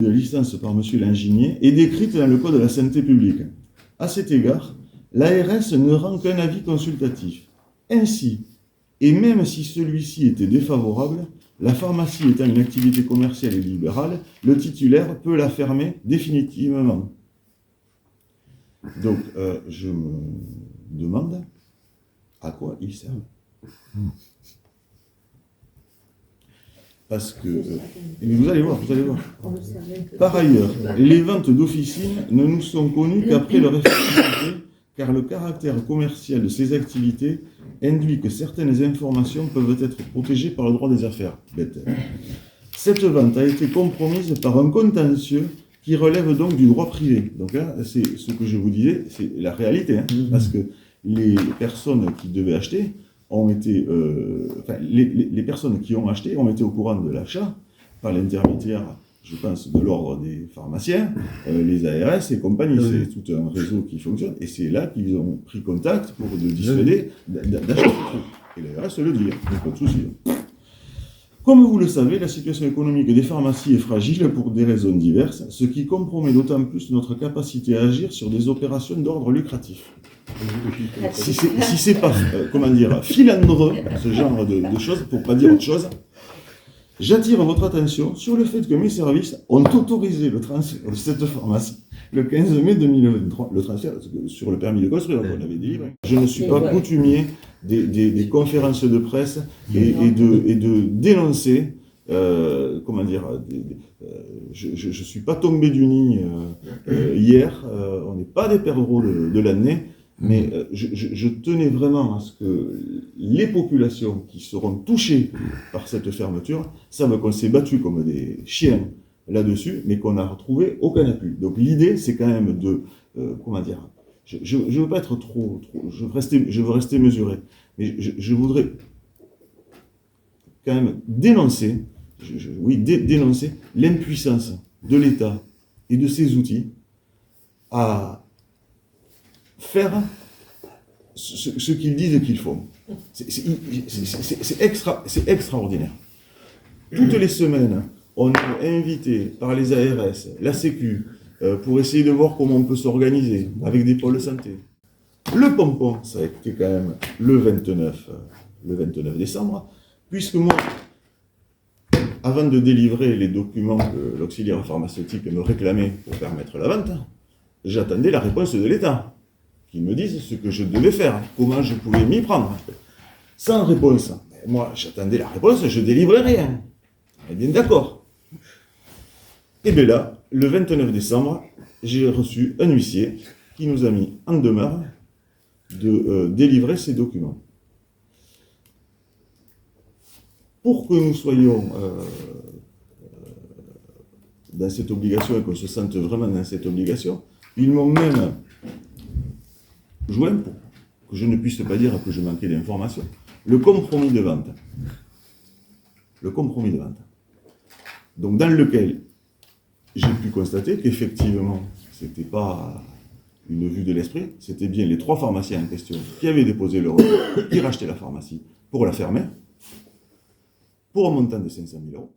de licence par Monsieur l'ingénieur est décrite dans le Code de la santé publique. À cet égard, l'ARS ne rend qu'un avis consultatif. Ainsi, et même si celui-ci était défavorable, la pharmacie étant une activité commerciale et libérale, le titulaire peut la fermer définitivement. Donc, je me demande à quoi il sert. Parce que, vous allez voir. Par ailleurs, les ventes d'officines ne nous sont connues qu'après leur effectivité, car le caractère commercial de ces activités induit que certaines informations peuvent être protégées par le droit des affaires. Bête. Cette vente a été compromise par un contentieux qui relève donc du droit privé. Donc là, c'est ce que je vous disais, c'est la réalité, parce que les personnes qui devaient acheter ont été, les personnes qui ont acheté ont été au courant de l'achat par l'intermédiaire, je pense, de l'ordre des pharmaciens, les ARS et compagnie. C'est tout un réseau qui fonctionne. Et c'est là qu'ils ont pris contact pour dissuader d'acheter. Et l'ARS le dit, pas de souci. Comme vous le savez, la situation économique des pharmacies est fragile pour des raisons diverses, ce qui compromet d'autant plus notre capacité à agir sur des opérations d'ordre lucratif. Si c'est pas, filandreux, ce genre de choses, pour pas dire autre chose, j'attire votre attention sur le fait que mes services ont autorisé le transfert de cette pharmacie le 15 mai 2023, le transfert sur le permis de construire qu'on avait délivré. Je ne suis pas coutumier des conférences de presse et de dénoncer, je ne suis pas tombé du nid hier, on n'est pas des perdreaux de l'année, mais je tenais vraiment à ce que les populations qui seront touchées par cette fermeture savent qu'on s'est battu comme des chiens là-dessus, mais qu'on n'a retrouvé aucun appui. Donc l'idée, c'est quand même de, je ne veux pas être trop je veux rester mesuré, mais je voudrais quand même dénoncer, dénoncer l'impuissance de l'État et de ses outils à faire ce qu'ils disent qu'ils font. C'est extraordinaire. Toutes les semaines, on est invité par les ARS, la Sécu, pour essayer de voir comment on peut s'organiser avec des pôles santé. Le pompon, ça a été quand même le 29 décembre, puisque moi, avant de délivrer les documents que l'auxiliaire pharmaceutique me réclamait pour permettre la vente, j'attendais la réponse de l'État, qui me dise ce que je devais faire, comment je pouvais m'y prendre. Sans réponse, moi j'attendais la réponse, je délivrais rien. On est bien d'accord. Et bien là, le 29 décembre, j'ai reçu un huissier qui nous a mis en demeure de délivrer ces documents. Pour que nous soyons dans cette obligation et qu'on se sente vraiment dans cette obligation, ils m'ont même joint, pour que je ne puisse pas dire que je manquais d'informations, le compromis de vente. Le compromis de vente. Donc dans lequel j'ai pu constater qu'effectivement, ce n'était pas une vue de l'esprit, c'était bien les 3 pharmaciens en question qui avaient déposé le recours, qui rachetaient la pharmacie pour la fermer, pour un montant de 500 000 €.